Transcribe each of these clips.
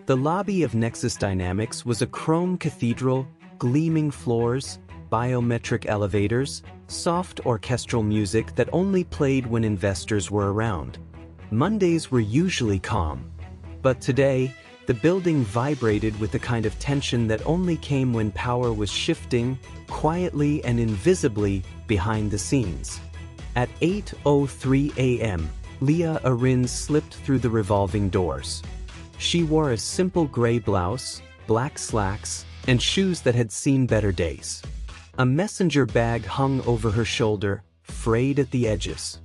The lobby of Nexus Dynamics was a chrome cathedral, gleaming floors, biometric elevators, soft orchestral music that only played when investors were around. Mondays were usually calm. But today, the building vibrated with the kind of tension that only came when power was shifting, quietly and invisibly, behind the scenes. At 8:03 a.m., Leah Arinze slipped through the revolving doors. She wore a simple gray blouse, black slacks, and shoes that had seen better days. A messenger bag hung over her shoulder, frayed at the edges.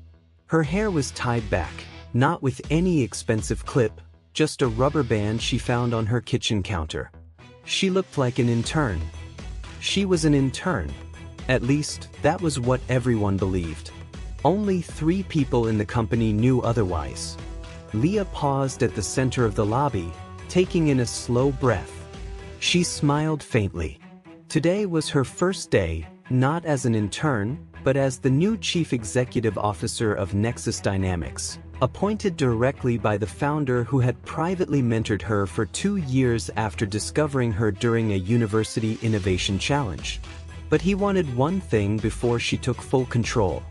Her hair was tied back, not with any expensive clip, just a rubber band she found on her kitchen counter. She looked like an intern. She was an intern. At least, that was what everyone believed. Only 3 people in the company knew otherwise. Leah paused at the center of the lobby, taking in a slow breath. She smiled faintly. Today was her first day, not as an intern, but as the new Chief Executive Officer of Nexus Dynamics, appointed directly by the founder who had privately mentored her for 2 years after discovering her during a university innovation challenge. But he wanted one thing before she took full control.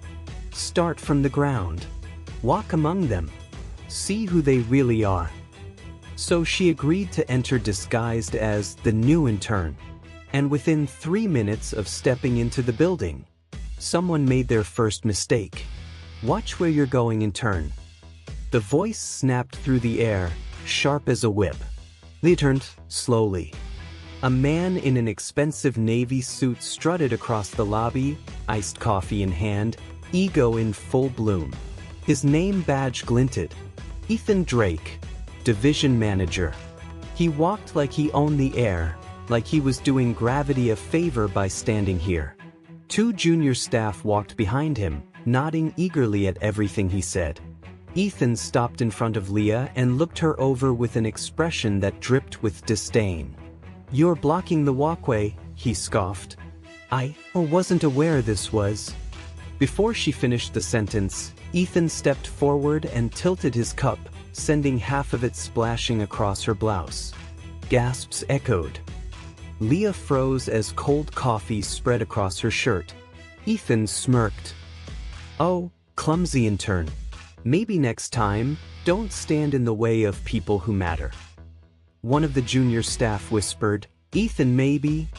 Start from the ground. Walk among them. See who they really are. So she agreed to enter disguised as the new intern. And within 3 minutes of stepping into the building, someone made their first mistake. Watch where you're going, intern. The voice snapped through the air, sharp as a whip. Leah turned slowly. A man in an expensive navy suit strutted across the lobby, iced coffee in hand, ego in full bloom. His name badge glinted. Ethan Drake, division manager. He walked like he owned the air, like he was doing gravity a favor by standing here. 2 junior staff walked behind him, nodding eagerly at everything he said. Ethan stopped in front of Leah and looked her over with an expression that dripped with disdain. "You're blocking the walkway," he scoffed. "I wasn't aware this was." Before she finished the sentence, Ethan stepped forward and tilted his cup, sending half of it splashing across her blouse. Gasps echoed. Leah froze as cold coffee spread across her shirt. Ethan smirked. "Oh, clumsy intern. Maybe next time, don't stand in the way of people who matter." One of the junior staff whispered, "Ethan, maybe."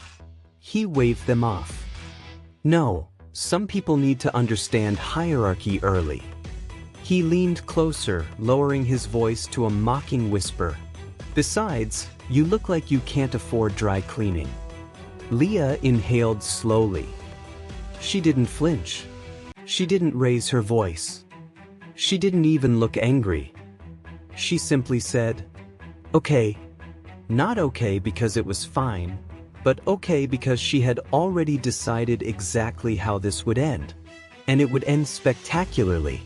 He waved them off. "No, some people need to understand hierarchy early." He leaned closer, lowering his voice to a mocking whisper. "Besides, you look like you can't afford dry cleaning." Leah inhaled slowly. She didn't flinch. She didn't raise her voice. She didn't even look angry. She simply said, "Okay." Not okay because it was fine, but okay because she had already decided exactly how this would end. And it would end spectacularly.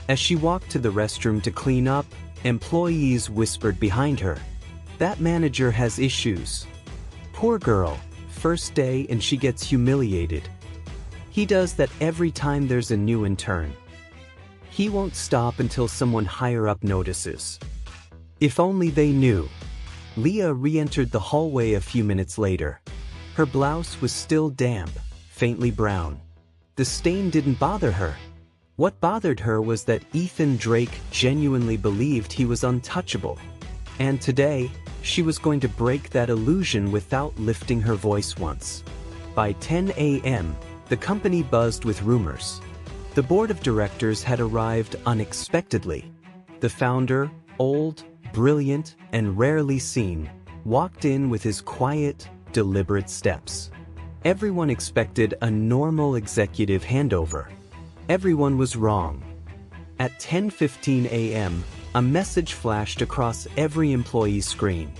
As she walked to the restroom to clean up, employees whispered behind her, "That manager has issues. Poor girl, first day and she gets humiliated. He does that every time there's a new intern. He won't stop until someone higher up notices." If only they knew. Leah re-entered the hallway a few minutes later. Her blouse was still damp, faintly brown. The stain didn't bother her. What bothered her was that Ethan Drake genuinely believed he was untouchable. And today, she was going to break that illusion without lifting her voice once. By 10 a.m., the company buzzed with rumors. The board of directors had arrived unexpectedly. The founder, old, brilliant, and rarely seen, walked in with his quiet, deliberate steps. Everyone expected a normal executive handover. Everyone was wrong. At 10:15 a.m., a message flashed across every employee's screen.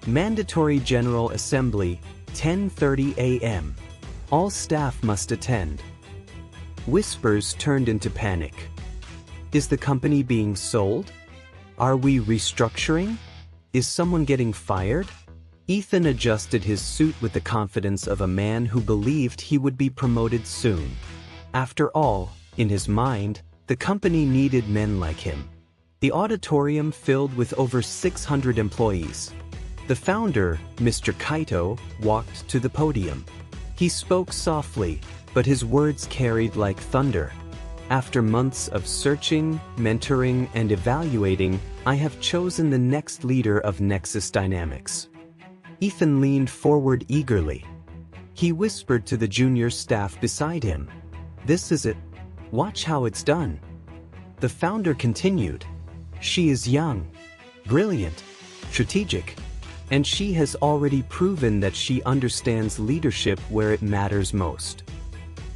Mandatory General Assembly, 10:30 a.m. All staff must attend. Whispers turned into panic. Is the company being sold? Are we restructuring? Is someone getting fired? Ethan adjusted his suit with the confidence of a man who believed he would be promoted soon. After all, in his mind, the company needed men like him. The auditorium filled with over 600 employees. The founder, Mr. Kaito, walked to the podium. He spoke softly, but his words carried like thunder. After months of searching, mentoring, and evaluating, I have chosen the next leader of Nexus Dynamics. Ethan leaned forward eagerly. He whispered to the junior staff beside him, "This is it. Watch how it's done." The founder continued, "She is young, brilliant, strategic, and she has already proven that she understands leadership where it matters most."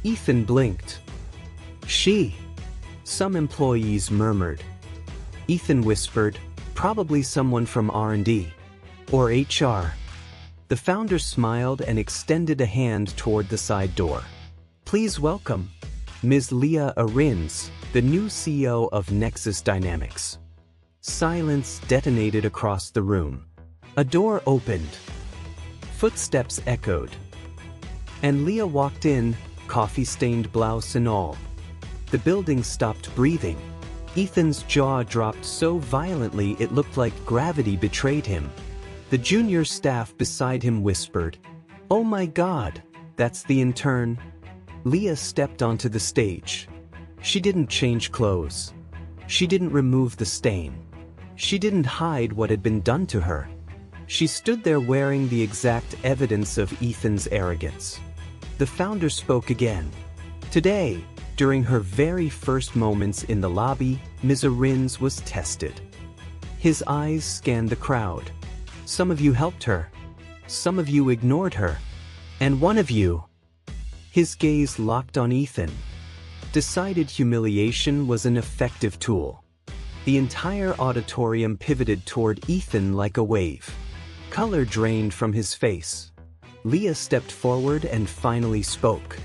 Ethan blinked. "She?" Some employees murmured. Ethan whispered, "Probably someone from R&D. Or HR." The founder smiled and extended a hand toward the side door. "Please welcome Ms. Leah Arinze, the new CEO of Nexus Dynamics." Silence detonated across the room. A door opened. Footsteps echoed. And Leah walked in, coffee-stained blouse and all. The building stopped breathing. Ethan's jaw dropped so violently it looked like gravity betrayed him. The junior staff beside him whispered, "Oh my God, that's the intern." Leah stepped onto the stage. She didn't change clothes. She didn't remove the stain. She didn't hide what had been done to her. She stood there wearing the exact evidence of Ethan's arrogance. The founder spoke again. Today, during her very first moments in the lobby, Ms. Arinze was tested. His eyes scanned the crowd. Some of you helped her. Some of you ignored her. And one of you. His gaze locked on Ethan. Decided humiliation was an effective tool. The entire auditorium pivoted toward Ethan like a wave. Color drained from his face. Leah stepped forward and finally spoke.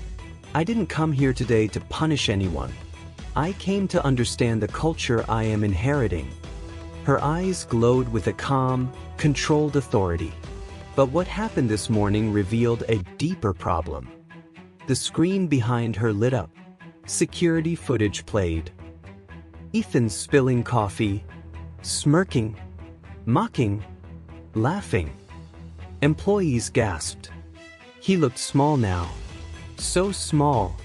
"I didn't come here today to punish anyone. I came to understand the culture I am inheriting." Her eyes glowed with a calm, controlled authority. But what happened this morning revealed a deeper problem. The screen behind her lit up. Security footage played. Ethan spilling coffee, smirking, mocking, laughing. Employees gasped. He looked small now. So small.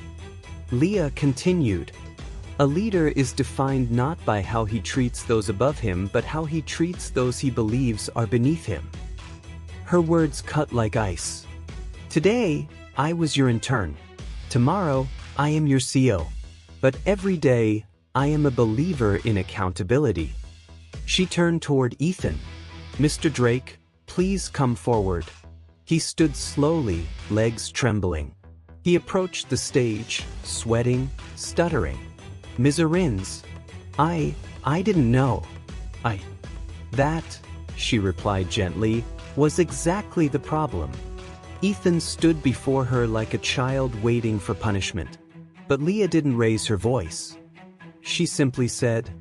Leah continued. "A leader is defined not by how he treats those above him, but how he treats those he believes are beneath him." Her words cut like ice. "Today, I was your intern. Tomorrow, I am your CEO. But every day, I am a believer in accountability." She turned toward Ethan. "Mr. Drake, please come forward." He stood slowly, legs trembling. He approached the stage, sweating, stuttering. "Ms. Arinze, I didn't know. That," she replied gently, "was exactly the problem." Ethan stood before her like a child waiting for punishment. But Leah didn't raise her voice. She simply said,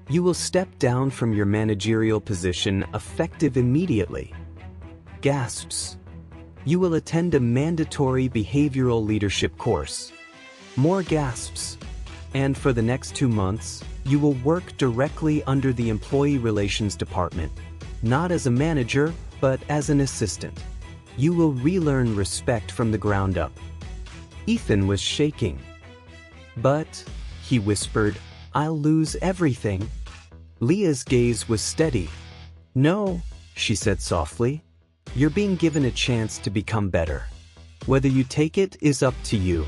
"You will step down from your managerial position effective immediately." Gasps. "You will attend a mandatory behavioral leadership course." More gasps. "And for the next 2 months, you will work directly under the Employee Relations Department, not as a manager, but as an assistant. You will relearn respect from the ground up." Ethan was shaking. "But," he whispered, "I'll lose everything." Leah's gaze was steady. "No," she said softly. "You're being given a chance to become better. Whether you take it is up to you."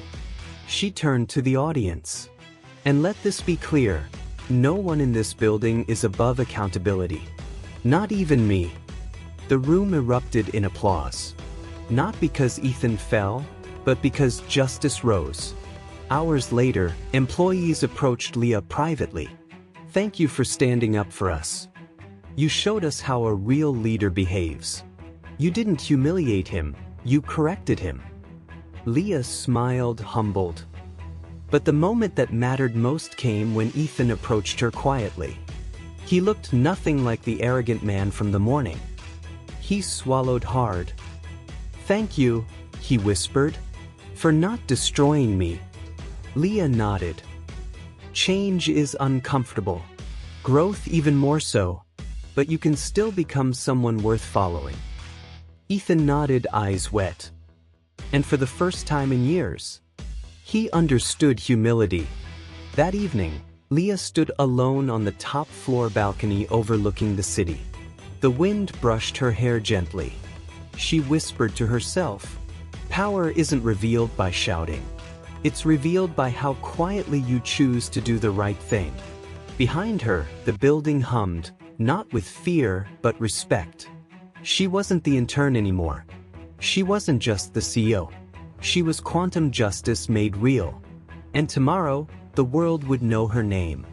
She turned to the audience. "And let this be clear, no one in this building is above accountability. Not even me." The room erupted in applause. Not because Ethan fell, but because justice rose. Hours later, employees approached Leah privately. "Thank you for standing up for us. You showed us how a real leader behaves. You didn't humiliate him, you corrected him." Leah smiled, humbled. But the moment that mattered most came when Ethan approached her quietly. He looked nothing like the arrogant man from the morning. He swallowed hard. "Thank you," he whispered, "for not destroying me." Leah nodded. "Change is uncomfortable. Growth even more so. but you can still become someone worth following." Ethan nodded, eyes wet. And for the first time in years, he understood humility. That evening, Leah stood alone on the top floor balcony overlooking the city. The wind brushed her hair gently. She whispered to herself, "Power isn't revealed by shouting. It's revealed by how quietly you choose to do the right thing." Behind her, the building hummed, not with fear, but respect. She wasn't the intern anymore. She wasn't just the CEO. She was quantum justice made real. And tomorrow, the world would know her name.